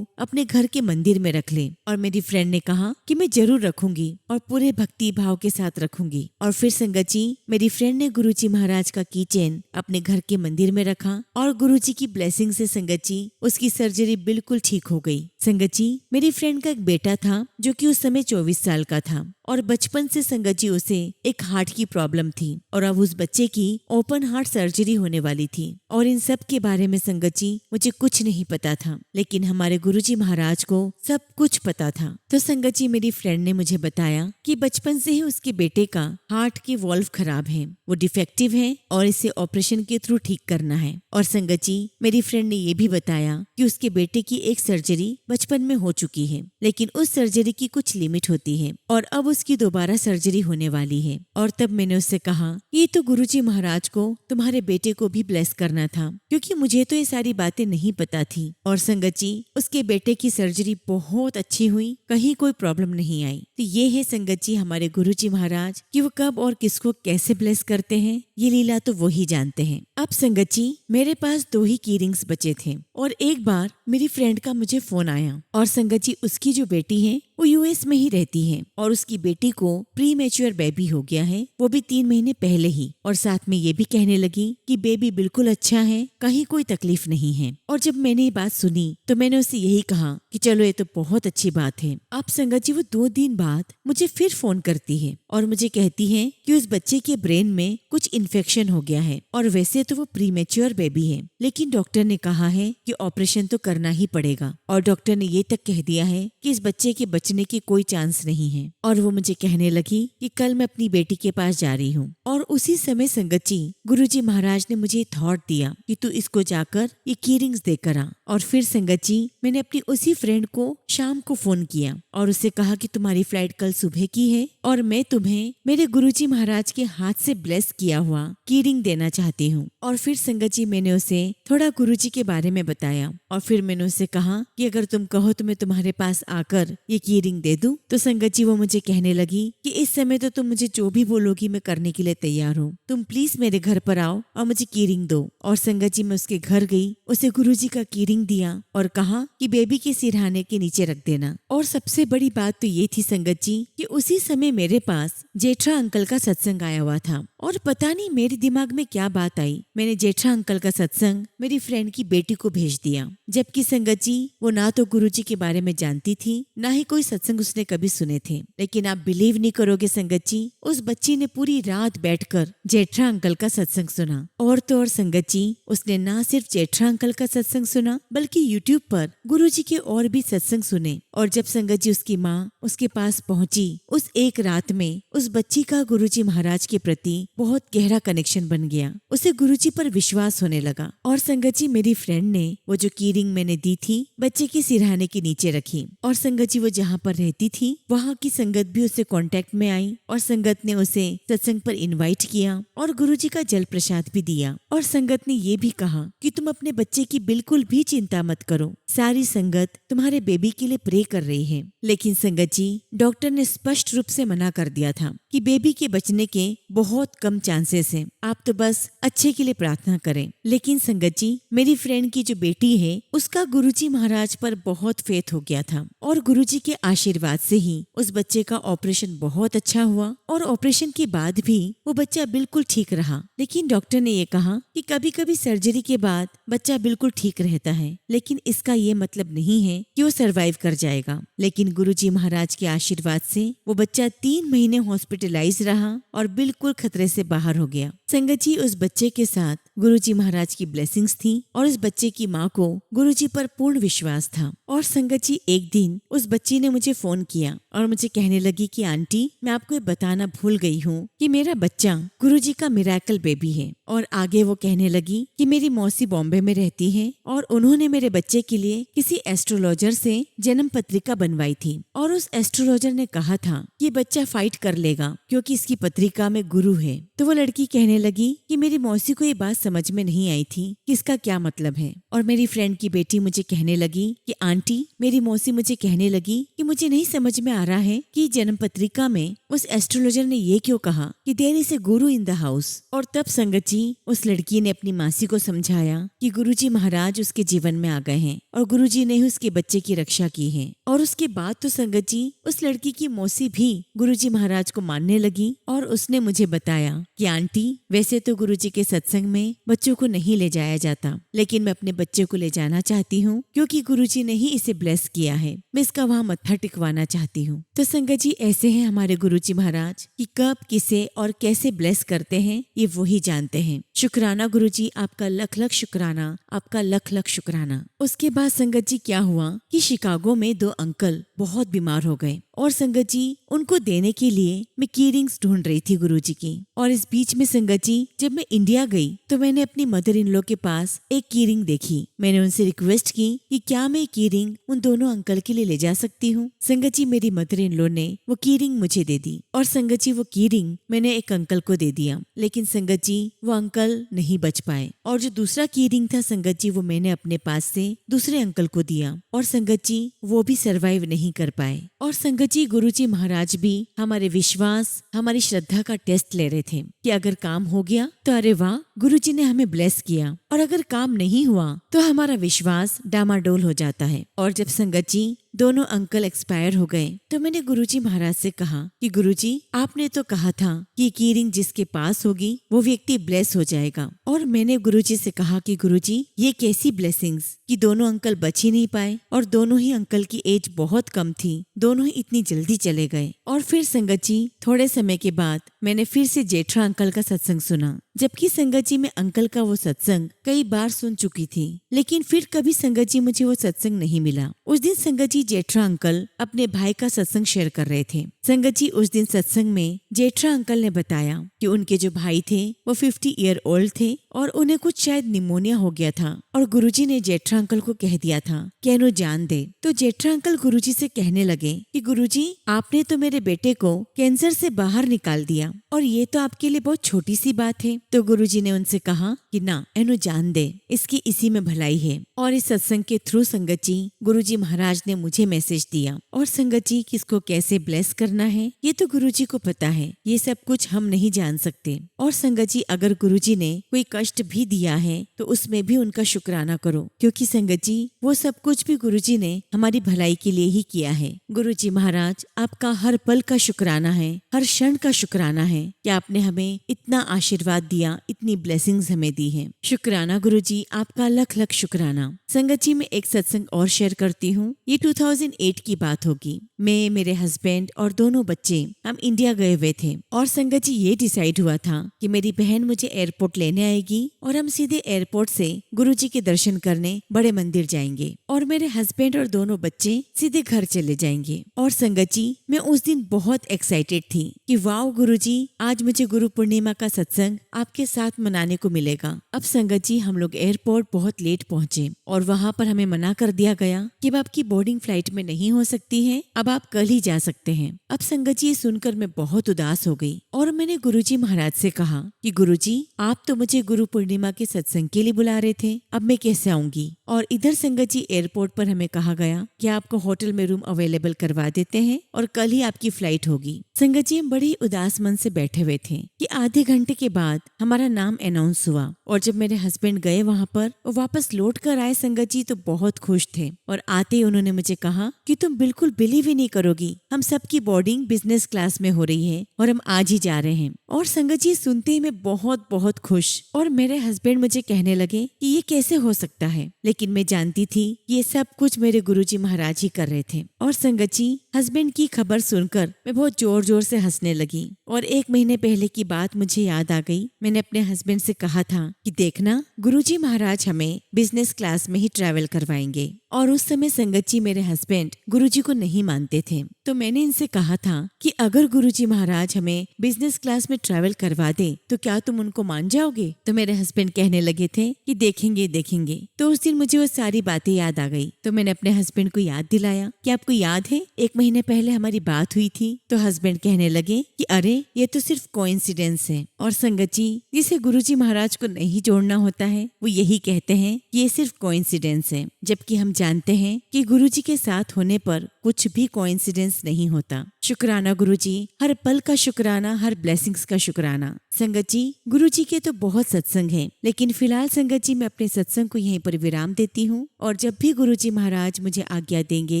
A: अपने घर के मंदिर में रख ले। और मेरी फ्रेंड ने कहा कि मैं जरूर रखूंगी और पूरे भक्ति भाव के साथ रखूंगी। और फिर संगत जी मेरी फ्रेंड ने गुरुजी महाराज का कीचेन अपने घर के मंदिर में रखा और गुरुजी की ब्लेसिंग से संगत जी उसकी सर्जरी बिल्कुल ठीक हो गई। संगत जी मेरी फ्रेंड का एक बेटा था जो कि उस समय 24 साल का था और बचपन से संगत जी उसे एक हार्ट की प्रॉब्लम थी और अब उस बच्चे की ओपन हार्ट सर्जरी होने वाली थी। और इन सब के बारे में संगत जी मुझे कुछ नहीं पता था, लेकिन हमारे गुरुजी महाराज को सब कुछ पता था। तो संगत जी मेरी फ्रेंड ने मुझे बताया कि बचपन से ही उसके बेटे का हार्ट के वॉल्व खराब है, वो डिफेक्टिव है और इसे ऑपरेशन के थ्रू ठीक करना है। और संगत जी मेरी फ्रेंड ने ये भी बताया कि उसके बेटे की एक सर्जरी बचपन में हो चुकी है, लेकिन उस सर्जरी की कुछ लिमिट होती है और अब उसकी दोबारा सर्जरी होने वाली है। और तब मैंने उससे कहा ये तो गुरुजी महाराज को तुम्हारे बेटे को भी ब्लेस करना था, क्योंकि मुझे तो ये सारी बातें नहीं पता थी। और संगत जी उसके बेटे की सर्जरी बहुत अच्छी हुई, कहीं कोई प्रॉब्लम नहीं आई। तो ये है संगत जी हमारे गुरुजी महाराज कि वो कब और किसको कैसे ब्लेस करते हैं, ये लीला तो वो ही जानते हैं। अब संगत जी मेरे पास 2 ही की रिंग्स बचे थे और एक बार मेरी फ्रेंड का मुझे फोन आया और संगत जी उसकी जो बेटी है वो यूएस में ही रहती है और उसकी बेटी को प्री मैच्योर बेबी हो गया है, वो भी 3 महीने पहले ही। और साथ में ये भी कहने लगी कि बेबी बिल्कुल अच्छा है, कहीं कोई तकलीफ नहीं है। और जब मैंने ये बात सुनी तो मैंने उससे यही कहा कि चलो ये तो बहुत अच्छी बात है। अब संगत जी वो 2 दिन बाद मुझे फिर फोन करती है और मुझे कहती है कि उस बच्चे के ब्रेन में कुछ इन्फेक्शन हो गया है और वैसे तो वो प्री मैच्योर बेबी है, लेकिन डॉक्टर ने कहा है कि ऑपरेशन तो करना ही पड़ेगा। और डॉक्टर ने ये तक कह दिया है कि इस बच्चे के बचने की कोई चांस नहीं है। और वो मुझे कहने लगी कि कल मैं अपनी बेटी के पास जा रही हूँ। और उसी समय संगत जी गुरुजी महाराज ने मुझे थॉट दिया कि तू इसको जाकर ये की रिंग्स देकर आ। और फिर संगत जी मैंने अपनी उसी फ्रेंड को शाम को फोन किया और उससे कहा कि तुम्हारी फ्लाइट कल सुबह की है और मैं तुम्हें मेरे गुरुजी महाराज के हाथ से ब्लेस किया हुआ की रिंग देना चाहती हूँ। और फिर संगत जी मैंने उसे थोड़ा गुरुजी के बारे में बताया और फिर मैंने उससे कहा कि अगर तुम कहो तो मैं तुम्हारे पास आकर ये की रिंग दे दूं। तो संगत जी वो मुझे कहने लगी कि इस समय तो तुम मुझे जो भी बोलोगी मैं करने के लिए तैयार हूँ, तुम प्लीज मेरे घर पर आओ और मुझे की रिंग दो। और संगत जी मैं उसके घर गई, उसे गुरुजी का की रिंग दिया और कहा कि बेबी के सिरहाने के नीचे रख देना। और सबसे बड़ी बात तो ये थी संगत जी कि उसी समय मेरे पास जेठा अंकल का सत्संग आया हुआ था और पता नहीं मेरे दिमाग में क्या बात आई, मैंने जेठा अंकल का सत्संग मेरी फ्रेंड की बेटी को भेज दिया। जबकि संगत जी वो ना तो गुरुजी के बारे में जानती थी, ना ही कोई सत्संग उसने कभी सुने थे। लेकिन आप बिलीव नहीं करोगे संगत जी, उस बच्ची ने पूरी रात बैठकर जेठा अंकल का सत्संग सुना। और तो और संगत जी उसने ना सिर्फ जेठा अंकल का सत्संग सुना बल्कि यूट्यूब पर गुरुजी के और भी सत्संग सुने। और जब संगत जी उसकी माँ उसके पास पहुंची, उस एक रात में उस बच्ची का गुरुजी महाराज के प्रति बहुत गहरा कनेक्शन बन गया, उसे गुरुजी पर विश्वास होने लगा। और संगत जी मेरी फ्रेंड ने वो जो की रिंग मैंने दी थी बच्चे के सिरहाने के नीचे रखी और संगत जी वो जहाँ पर रहती थी वहाँ की संगत भी उससे कांटेक्ट में आई और संगत ने उसे सत्संग पर इनवाइट किया और गुरुजी का जल प्रसाद भी दिया। और संगत ने ये भी कहा कि तुम अपने बच्चे की बिल्कुल भी चिंता मत करो, सारी संगत तुम्हारे बेबी के लिए प्रे कर रही है। लेकिन संगत जी डॉक्टर ने स्पष्ट रूप से मना कर दिया था कि बेबी के बचने के बहुत कम चांसेस हैं, आप तो बस अच्छे के लिए प्रार्थना करें। लेकिन संगत जी मेरी फ्रेंड की जो बेटी है उसका गुरुजी महाराज पर बहुत फेथ हो गया था और गुरुजी के आशीर्वाद से ही उस बच्चे का ऑपरेशन बहुत अच्छा हुआ और ऑपरेशन के बाद भी वो बच्चा बिल्कुल ठीक रहा। लेकिन डॉक्टर ने ये कहा कि कभी कभी सर्जरी के बाद बच्चा बिल्कुल ठीक रहता है, लेकिन इसका ये मतलब नहीं है कि वो सरवाइव कर जाएगा। लेकिन गुरुजी महाराज के आशीर्वाद से वो बच्चा 3 महीने हॉस्पिटल हॉस्पिटलाइज रहा और बिल्कुल खतरे से बाहर हो गया। संगत जी, उस बच्चे के साथ गुरुजी महाराज की ब्लेसिंग्स थी और उस बच्चे की माँ को गुरुजी पर पूर्ण विश्वास था। और संगत जी, एक दिन उस बच्ची ने मुझे फोन किया और मुझे कहने लगी कि आंटी, मैं आपको ये बताना भूल गई हूँ कि मेरा बच्चा गुरुजी का मिरेकल बेबी है। और आगे वो कहने लगी कि मेरी मौसी बॉम्बे में रहती है और उन्होंने मेरे बच्चे के लिए किसी एस्ट्रोलॉजर से जन्म पत्रिका बनवाई थी और उस एस्ट्रोलॉजर ने कहा था कि बच्चा फाइट कर लेगा क्योंकि इसकी पत्रिका में गुरु है। तो वो लड़की कहने लगी कि मेरी मौसी को ये बात समझ में नहीं आई थी कि इसका क्या मतलब है। और मेरी फ्रेंड की बेटी मुझे कहने लगी कि आंटी, मेरी मौसी मुझे कहने लगी कि मुझे नहीं समझ में आ रहा है कि जन्म पत्रिका में उस एस्ट्रोलॉजर ने ये क्यों कहा कि there is a Guru in the house. और तब संगत जी, उस लड़की ने अपनी मासी को समझाया कि गुरुजी महाराज उसके जीवन में आ गए हैं और गुरुजी ने उसके बच्चे की रक्षा की है। और उसके बाद तो संगत जी, उस लड़की की मौसी भी गुरुजी महाराज को मानने लगी और उसने मुझे बताया कि आंटी, वैसे तो गुरुजी के सत्संग में बच्चों को नहीं ले जाया जाता, लेकिन मैं अपने बच्चे को ले जाना चाहती हूँ क्योंकि गुरुजी ने ही इसे ब्लेस किया है। मैं इसका वहाँ मत्था टिकवाना चाहती हूँ। तो संगत जी, ऐसे हैं हमारे गुरुजी महाराज कि कब, किसे और कैसे ब्लेस करते हैं ये वही जानते हैं। शुक्राना गुरुजी, आपका लख लख शुक्राना, आपका लख लख शुक्राना। उसके बाद संगत जी क्या हुआ कि शिकागो में 2 अंकल बहुत बीमार हो गए और संगत जी, उनको देने के लिए मैं की रिंग्स ढूंढ रही थी गुरुजी की। और इस बीच में संगत जी, जब मैं इंडिया गई तो मैंने अपनी मदर इन लॉ के पास एक की रिंग देखी। मैंने उनसे रिक्वेस्ट की कि क्या मैं की रिंग उन दोनों अंकल के लिए ले जा सकती हूँ। संगत जी, मेरी मदर इन लॉ ने वो की रिंग मुझे दे दी और संगत जी, वो की रिंग मैंने एक अंकल को दे दिया। लेकिन संगत जी, वो अंकल नहीं बच पाए और जो दूसरा की रिंग था संगत जी, वो मैंने अपने पास से दूसरे अंकल को दिया और संगत जी, वो भी सरवाइव नहीं कर पाए। और संगत जी, गुरुजी महाराज भी हमारे विश्वास, हमारी श्रद्धा का टेस्ट ले रहे थे कि अगर काम हो गया तो अरे वाह, गुरुजी ने हमें ब्लेस किया, और अगर काम नहीं हुआ तो हमारा विश्वास डामाडोल हो जाता है। और जब संगत जी, दोनों अंकल एक्सपायर हो गए तो मैंने गुरुजी महाराज से कहा कि गुरुजी, आपने तो कहा था कि की रिंग जिसके पास होगी वो व्यक्ति ब्लेस हो जाएगा। और मैंने गुरुजी से कहा कि गुरुजी, ये कैसी ब्लेसिंग्स कि दोनों अंकल बच ही नहीं पाए और दोनों ही अंकल की एज बहुत कम थी, दोनों ही इतनी जल्दी चले गए। और फिर संगत जी, थोड़े समय के बाद मैंने फिर से जेठा अंकल का सत्संग सुना, जबकि संगत जी, मैं अंकल का वो सत्संग कई बार सुन चुकी थी, लेकिन फिर कभी संगत जी मुझे वो सत्संग नहीं मिला। उस दिन संगत जी, जेठा अंकल अपने भाई का सत्संग शेयर कर रहे थे। संगत जी, उस दिन सत्संग में जेठा अंकल ने बताया कि उनके जो भाई थे वो 50 ईयर ओल्ड थे और उन्हें कुछ शायद निमोनिया हो गया था और गुरुजी ने जेठा अंकल को कह दिया था कि इन्हें जान दे। तो जेठा अंकल गुरुजी से कहने लगे कि गुरुजी, आपने तो मेरे बेटे को कैंसर से बाहर निकाल दिया और ये तो आपके लिए बहुत छोटी सी बात है। तो गुरुजी ने उनसे कहा कि ना, इन्हें जान दे, इसकी इसी में भलाई है। और इस सत्संग के थ्रू संगत जी, गुरुजी महाराज ने मुझे मैसेज दिया। और संगत जी, किसको कैसे ब्लेस करना है ये तो गुरुजी को पता है, ये सब कुछ हम नहीं जान सकते। और संगत जी, अगर गुरुजी ने कोई कष्ट भी दिया है तो उसमें भी उनका शुक्राना करो, क्योंकि संगत जी, वो सब कुछ भी गुरुजी ने हमारी भलाई के लिए ही किया है। गुरुजी महाराज, आपका हर पल का शुक्राना है, हर क्षण का शुक्राना है कि आपने हमें इतना आशीर्वाद दिया, इतनी ब्लेसिंग्स हमें दी है। शुक्राना गुरुजी, आपका लख लख शुक्राना। संगत जी, मैं एक सत्संग और शेयर करती हूँ। ये 2008 की बात होगी। मैं, मेरे हस्बैंड और दोनों बच्चे हम इंडिया गए हुए थे और संगत जी, ये डिसाइड हुआ था कि मेरी बहन मुझे एयरपोर्ट लेने आएगी और हम सीधे एयरपोर्ट से गुरुजी के दर्शन करने बड़े मंदिर जाएंगे और मेरे हस्बैंड और दोनों बच्चे सीधे घर चले जाएंगे। और संगत जी, मैं उस दिन बहुत एक्साइटेड थी कि वाओ गुरुजी, आज मुझे गुरु पूर्णिमा का सत्संग आपके साथ मनाने को मिलेगा। अब संगत जी, हम लोग एयरपोर्ट बहुत लेट पहुंचे और वहाँ पर हमें मना कर दिया गया कि अब आपकी बोर्डिंग फ्लाइट में नहीं हो सकती है, अब आप कल ही जा सकते हैं। अब संगत जी, ये सुनकर मैं बहुत उदास हो गई और मैंने गुरुजी महाराज से कहा कि गुरुजी, आप तो मुझे गुरु पूर्णिमा के सत्संग के लिए बुला रहे थे, अब मैं कैसे आऊंगी। और इधर संगत जी, एयरपोर्ट पर हमें कहा गया कि आपको होटल में रूम अवेलेबल करवा देते हैं और कल ही आपकी फ्लाइट होगी। संगत जी, हम बड़े ही उदास मन से बैठे हुए थे कि आधे घंटे के बाद हमारा नाम अनाउंस हुआ और जब मेरे हस्बैंड गए वहाँ पर और वापस लौट कर आए संगत जी, तो बहुत खुश थे और आते ही उन्होंने मुझे कहा कि तुम बिल्कुल बिलीव ही नहीं करोगी, हम सबकी बोर्डिंग बिजनेस क्लास में हो रही है और हम आज ही जा रहे हैं। और संगत जी, सुनते ही मैं बहुत बहुत खुश और मेरे हस्बैंड मुझे कहने लगे कि ये कैसे हो सकता है, लेकिन मैं जानती थी ये सब कुछ मेरे गुरुजी महाराज ही कर रहे थे। और संगत जी, हस्बैंड की खबर सुनकर मैं बहुत जोर जोर से हंसने लगी और 1 महीने पहले की बात मुझे याद आ गई। मैंने अपने हस्बैंड से कहा था कि देखना, गुरुजी महाराज हमें बिजनेस क्लास में ही ट्रैवल करवाएंगे। और उस समय संगत जी मेरे हस्बैंड गुरुजी को नहीं मानते थे। तो मैंने इनसे कहा था कि अगर गुरुजी महाराज हमें बिजनेस क्लास में ट्रैवल करवा दे तो क्या तुम उनको मान जाओगे? तो मेरे हस्बैंड कहने लगे थे कि देखेंगे देखेंगे। तो उस दिन मुझे वो सारी बातें याद आ गई। तो मैंने अपने हस्बैंड को याद दिलाया कि आपको याद है 1 महीने पहले हमारी बात हुई थी। तो हस्बैंड कहने लगे कि अरे ये तो सिर्फ कोइंसिडेंस है। और संगत जी, जिसे गुरुजी महाराज को नहीं जोड़ना होता है वो यही कहते हैं कि ये सिर्फ कोइंसिडेंस है, जबकि हम जानते हैं कि गुरुजी के साथ होने पर कुछ भी कोइंसिडेंस नहीं होता। शुक्राना गुरुजी, हर पल का शुक्राना, हर ब्लेसिंग्स का शुक्राना। संगत जी, गुरुजी के तो बहुत सत्संग हैं, लेकिन फिलहाल संगत जी मैं अपने सत्संग को यहीं पर विराम देती हूँ। और जब भी गुरुजी महाराज मुझे आज्ञा देंगे,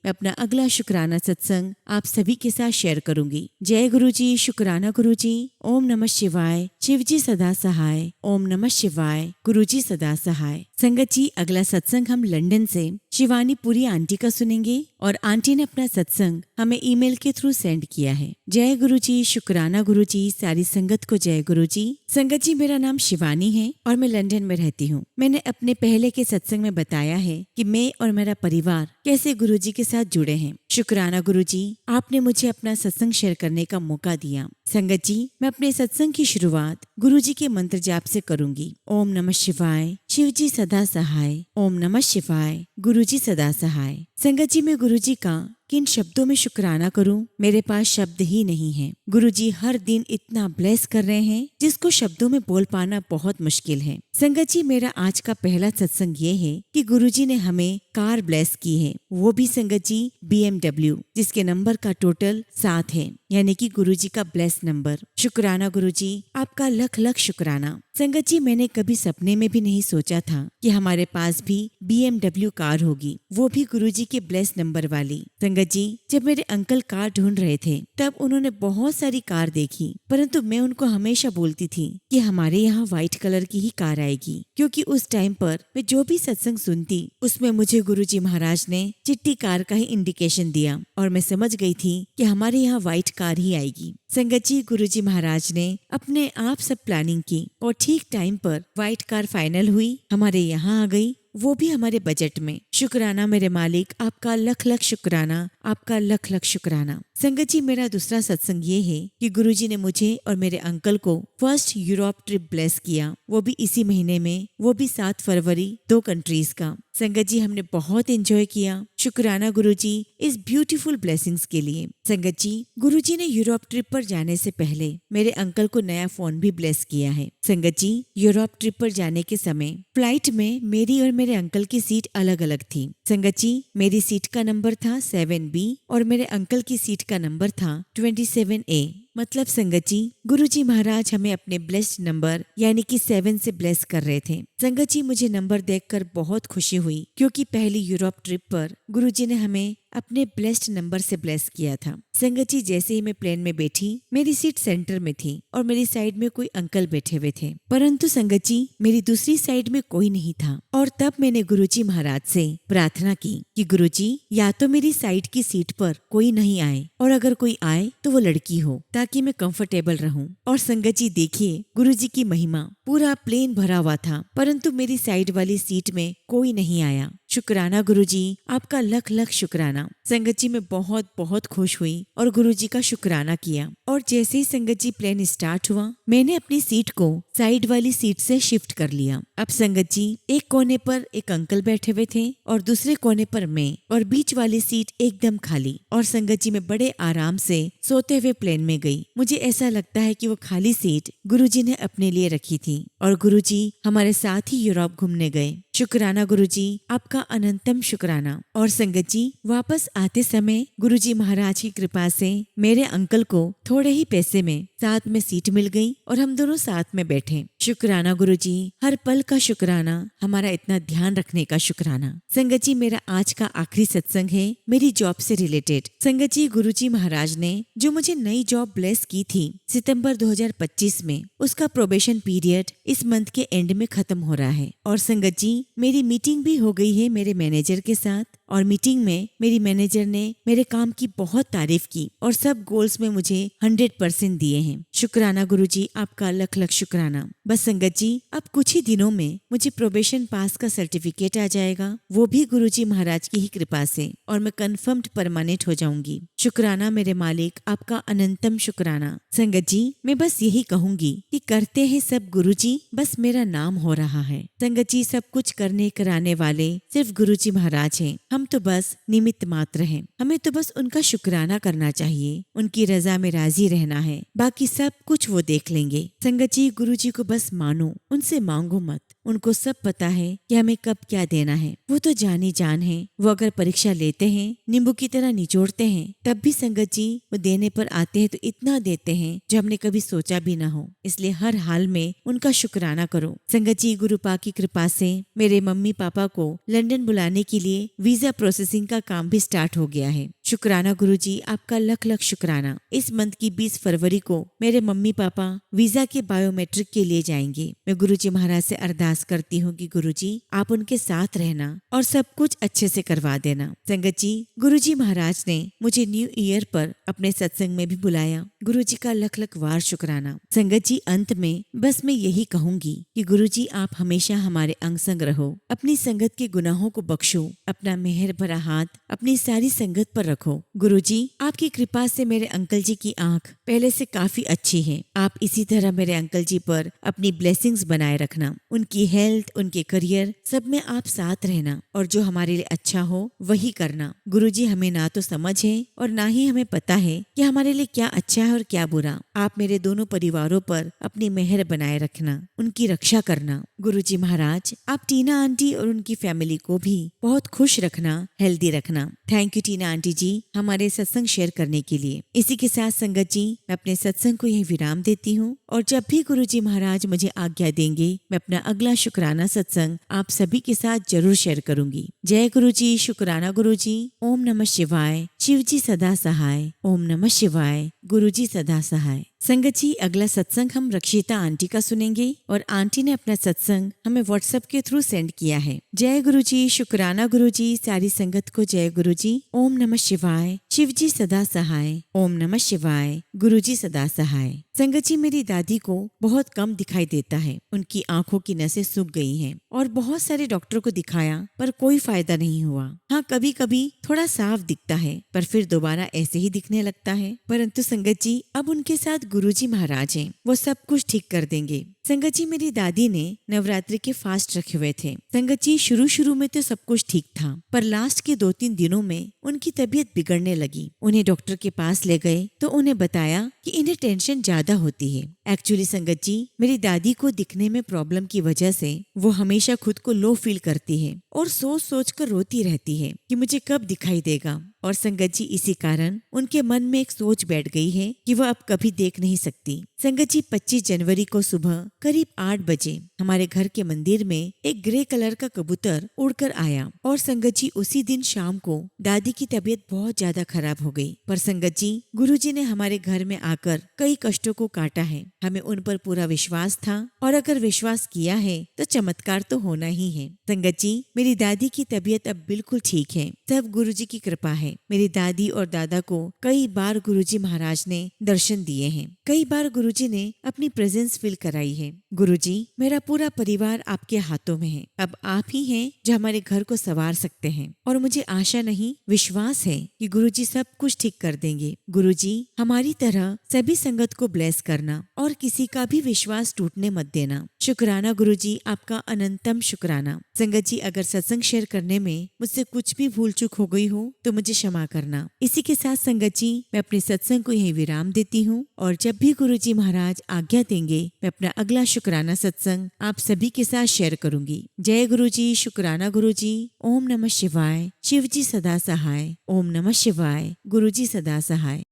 A: मैं अपना अगला शुक्राना सत्संग आप सभी के साथ शेयर करूंगी। जय गुरुजी, शुक्राना गुरुजी। ओम नमः शिवाय। शिव जी सदा सहाय। ओम नमः शिवाय। गुरुजी सदा सहाय। संगत जी, अगला सत्संग हम लंदन से शिवानी पुरी आंटी का सुनेंगे और आंटी ने अपना सत्संग हमें ईमेल के थ्रू सेंड किया है। जय गुरुजी, शुक्राना गुरुजी। सारी संगत को जय गुरुजी। संगत जी, मेरा नाम शिवानी है और मैं लंदन में रहती हूँ। मैंने अपने पहले के सत्संग में बताया है कि मैं और मेरा परिवार कैसे गुरुजी के साथ जुड़े हैं। शुक्राना गुरुजी, आपने मुझे अपना सत्संग शेयर करने का मौका दिया। संगत जी, मैं अपने सत्संग की शुरुआत गुरुजी के मंत्र जाप से करूंगी। ओम नमः शिवाय। शिव जी सदा सहाय। ओम नमः शिवाय। गुरुजी सदा सहाय। संगत जी, मैं गुरुजी का किन शब्दों में शुक्राना करूं? मेरे पास शब्द ही नहीं है। गुरुजी हर दिन इतना ब्लेस कर रहे हैं जिसको शब्दों में बोल पाना बहुत मुश्किल है। संगत जी, मेरा आज का पहला सत्संग ये है कि गुरुजी ने हमें कार ब्लेस की है, वो भी संगत जी BMW, जिसके नंबर का टोटल 7 है, यानी कि गुरुजी का ब्लेस नंबर। शुक्राना गुरुजी, आपका लख लख शुक्राना। संगत जी, मैंने कभी सपने में भी नहीं सोचा था कि हमारे पास भी BMW कार होगी, वो भी गुरुजी के ब्लेस नंबर वाली। संगत जी, जब मेरे अंकल कार ढूंढ रहे थे तब उन्होंने बहुत सारी कार देखी, परंतु मैं उनको हमेशा बोलती थी कि हमारे यहाँ व्हाइट कलर की ही कार आएगी, क्योंकि उस टाइम पर मैं जो भी सत्संग सुनती उसमें मुझे गुरुजी महाराज ने चिट्टी कार का ही इंडिकेशन दिया और मैं समझ गई थी कि हमारे यहाँ व्हाइट कार ही आएगी। संगत जी, गुरुजी महाराज ने अपने आप सब प्लानिंग की और ठीक टाइम पर व्हाइट कार फाइनल हुई, हमारे यहाँ आ गई, वो भी हमारे बजट में। शुक्राना मेरे मालिक, आपका लख लख शुक्राना, आपका लख लख शुक्राना। संगत जी, मेरा दूसरा सत्संग ये है कि गुरुजी ने मुझे और मेरे अंकल को फर्स्ट यूरोप ट्रिप ब्लेस किया, वो भी इसी महीने में, वो भी 7 फरवरी, 2 कंट्रीज का। संगत जी, हमने बहुत एंजॉय किया। शुक्राना गुरुजी इस ब्यूटीफुल ब्लेसिंग्स के लिए। संगत जी, गुरुजी ने यूरोप ट्रिप पर जाने से पहले मेरे अंकल को नया फोन भी ब्लेस किया है। संगत जी, यूरोप ट्रिप पर जाने के समय फ्लाइट में मेरी और मेरे अंकल की सीट अलग अलग थी। संगत जी, मेरी सीट का नंबर था 7B और मेरे अंकल की सीट का नंबर था 27A। मतलब संगत जी, गुरुजी महाराज हमें अपने ब्लेस्ड नंबर यानी कि 7 से ब्लेस कर रहे थे। संगत जी, मुझे नंबर देखकर बहुत खुशी हुई, क्योंकि पहली यूरोप ट्रिप पर गुरुजी ने हमें अपने ब्लेस्ड नंबर से ब्लेस किया था। संगत जी, जैसे ही मैं प्लेन में बैठी, मेरी सीट सेंटर में थी और मेरी साइड में कोई अंकल बैठे हुए थे, परंतु संगत जी मेरी दूसरी साइड में कोई नहीं था। और तब मैंने गुरुजी महाराज से प्रार्थना की कि गुरुजी, या तो मेरी साइड की सीट पर कोई नहीं आए और अगर कोई आए तो वो लड़की हो, ताकि मैं कंफर्टेबल रहूं। और संगत जी देखिए, गुरुजी की महिमा, पूरा प्लेन भरा हुआ था परंतु मेरी साइड वाली सीट में कोई नहीं आया। शुक्राना गुरुजी, आपका लख लख शुक्राना। संगत जी, मैं बहुत बहुत खुश हुई और गुरुजी का शुक्राना किया। और जैसे ही संगत जी प्लेन स्टार्ट हुआ, मैंने अपनी सीट को साइड वाली सीट से शिफ्ट कर लिया। अब संगत जी, एक कोने पर एक अंकल बैठे हुए थे और दूसरे कोने पर मैं, और बीच वाली सीट एकदम खाली। और संगत जी, मैं बड़े आराम से सोते हुए प्लेन में गई। मुझे ऐसा लगता है कि वो खाली सीट गुरुजी ने अपने लिए रखी थी और गुरुजी हमारे साथ ही यूरोप घूमने गए। शुक्राना गुरुजी, आपका अनंतम शुक्राना। और संगत जी, वापस आते समय गुरुजी महाराज की कृपा से मेरे अंकल को थोड़े ही पैसे में साथ में सीट मिल गई और हम दोनों साथ में बैठे। शुक्राना गुरुजी, हर पल का शुक्राना, हमारा इतना ध्यान रखने का शुक्राना। संगत जी, मेरा आज का आखिरी सत्संग है मेरी जॉब से रिलेटेड। संगत जी, गुरुजी महाराज ने जो मुझे नई जॉब ब्लेस की थी सितंबर 2025 में, उसका प्रोबेशन पीरियड इस मंथ के एंड में खत्म हो रहा है। और संगत जी, मेरी मीटिंग भी हो गई है मेरे मैनेजर के साथ और मीटिंग में मेरी मैनेजर ने मेरे काम की बहुत तारीफ की और सब गोल्स में मुझे 100% दिए हैं। शुक्राना गुरुजी, आपका लख लख शुक्राना। बस संगत जी, अब कुछ ही दिनों में मुझे प्रोबेशन पास का सर्टिफिकेट आ जाएगा, वो भी गुरुजी महाराज की ही कृपा से, और मैं कंफर्म्ड परमानेंट हो जाऊंगी। शुक्राना मेरे मालिक, आपका अनंतम शुक्राना। संगत जी, मैं बस यही कहूंगी कि करते हैं सब गुरुजी, बस मेरा नाम हो रहा है। संगत जी, सब कुछ करने कराने वाले सिर्फ गुरुजी महाराज हैं, हम तो बस निमित्त मात्र हैं। हमें तो बस उनका शुक्राना करना चाहिए, उनकी रजा में राजी रहना है, बाकी सब कुछ वो देख लेंगे। संगत जी, गुरुजी को बस मानो, उनसे मांगो मत, उनको सब पता है कि हमें कब क्या देना है। वो तो जानी जान है। वो अगर परीक्षा लेते हैं, नींबू की तरह निचोड़ते हैं, तब भी संगत जी वो देने पर आते हैं तो इतना देते हैं जो हमने कभी सोचा भी ना हो। इसलिए हर हाल में उनका शुक्राना करो। संगत जी, गुरु पाक की कृपा से मेरे मम्मी पापा को लंदन बुलाने के लिए वीजा प्रोसेसिंग का काम भी स्टार्ट हो गया है। शुक्राना गुरुजी, आपका लख लख शुक्राना। इस मंथ की 20 फरवरी को मेरे मम्मी पापा वीजा के बायोमेट्रिक के लिए जाएंगे। मैं गुरुजी महाराज से अरदास करती हूँ कि गुरुजी आप उनके साथ रहना और सब कुछ अच्छे से करवा देना। संगत जी, गुरुजी महाराज ने मुझे न्यू ईयर पर अपने सत्संग में भी बुलाया। गुरुजी का लख लख वार शुक्राना। संगत जी, अंत में बस मैं यही कहूंगी कि गुरुजी आप हमेशा हमारे अंग संग रहो, अपनी संगत के गुनाहों को बख्शो, अपना मेहर भरा हाथ अपनी सारी संगत पर रखो। गुरुजी, आपकी कृपा से मेरे अंकल जी की आंख पहले से काफी अच्छी है। आप इसी तरह मेरे अंकल जी पर अपनी ब्लेसिंग्स बनाए रखना, उनकी हेल्थ, उनके करियर, सब में आप साथ रहना और जो हमारे लिए अच्छा हो वही करना। गुरुजी, हमें ना तो समझ है और ना ही हमें पता है कि हमारे लिए क्या अच्छा है और क्या बुरा। आप मेरे दोनों परिवारों पर अपनी मेहर बनाए रखना, उनकी रक्षा करना। गुरुजी महाराज, आप टीना आंटी और उनकी फैमिली को भी बहुत खुश रखना, हेल्दी रखना। थैंक यू टीना आंटी जी हमारे सत्संग शेयर करने के लिए। इसी के साथ संगत जी, मैं अपने सत्संग को यही विराम देती हूँ और जब भी गुरुजी महाराज मुझे आज्ञा देंगे, मैं अपना अगला शुक्राना सत्संग आप सभी के साथ जरूर शेयर करूंगी। जय गुरुजी, शुक्राना गुरुजी। ओम नमः शिवाय। शिव जी सदा सहाय। ओम नमः शिवाय। गुरुजी सदा सहाय। संगत जी, अगला सत्संग हम रक्षिता आंटी का सुनेंगे और आंटी ने अपना सत्संग हमें व्हाट्सएप के थ्रू सेंड किया है। जय गुरुजी, शुक्राना गुरुजी। सारी संगत को जय गुरुजी। ओम नमः शिवाय। शिव जी सदा सहाय। ओम नमः शिवाय। गुरुजी सदा सहाय। संगत जी, मेरी दादी को बहुत कम दिखाई देता है, उनकी आंखों की नसें सूख गई हैं और बहुत सारे डॉक्टर को दिखाया पर कोई फायदा नहीं हुआ। हाँ, कभी कभी थोड़ा साफ दिखता है पर फिर दोबारा ऐसे ही दिखने लगता है। परंतु संगत जी, अब उनके साथ गुरुजी महाराज हैं, वो सब कुछ ठीक कर देंगे। संगत जी, मेरी दादी ने नवरात्रि के फास्ट रखे हुए थे। संगत जी, शुरू में तो सब कुछ ठीक था पर लास्ट के 2-3 दिनों में उनकी तबीयत बिगड़ने लगी। उन्हें डॉक्टर के पास ले गए तो उन्हें बताया कि इन्हें टेंशन ज्यादा होती है। एक्चुअली संगत जी, मेरी दादी को दिखने में प्रॉब्लम की वजह से वो हमेशा खुद को लो फील करती है और सोच सोच कर रोती रहती है कि मुझे कब दिखाई देगा। और संगत जी, इसी कारण उनके मन में एक सोच बैठ गई है कि वह अब कभी देख नहीं सकती। संगत जी, 25 जनवरी को सुबह करीब 8 बजे हमारे घर के मंदिर में एक ग्रे कलर का कबूतर उड़कर आया और संगत जी, उसी दिन शाम को दादी की तबीयत बहुत ज्यादा खराब हो गई। पर संगत जी, गुरुजी ने हमारे घर में आकर कई कष्टों को काटा है। हमें उन पर पूरा विश्वास था और अगर विश्वास किया है तो चमत्कार तो होना ही है। संगत जी, मेरी दादी की तबीयत अब बिल्कुल ठीक है, सब गुरुजी की कृपा है। मेरी दादी और दादा को कई बार गुरुजी महाराज ने दर्शन दिए हैं, कई बार गुरुजी ने अपनी प्रेजेंस फील कराई है। गुरुजी, मेरा पूरा परिवार आपके हाथों में है, अब आप ही हैं जो हमारे घर को संवार सकते हैं और मुझे आशा नहीं विश्वास है कि गुरुजी सब कुछ ठीक कर देंगे। गुरुजी, हमारी तरह सभी संगत को ब्लेस करना और किसी का भी विश्वास टूटने मत देना। शुक्राना गुरुजी, आपका अनंतम शुक्राना। संगत जी, अगर सत्संग शेयर करने में मुझसे कुछ भी भूल चूक हो गई हो तो मुझे क्षमा करना। इसी के साथ संगत जी, मैं अपने सत्संग को यहीं विराम देती हूँ और जब भी गुरुजी महाराज आज्ञा देंगे, मैं अपना अगला शुक्राना सत्संग आप सभी के साथ शेयर करूंगी। जय गुरुजी, शुक्राना गुरुजी। ओम नमः शिवाय। शिव जी सदा सहाय। ओम नमः शिवाय। गुरुजी सदा सहाय।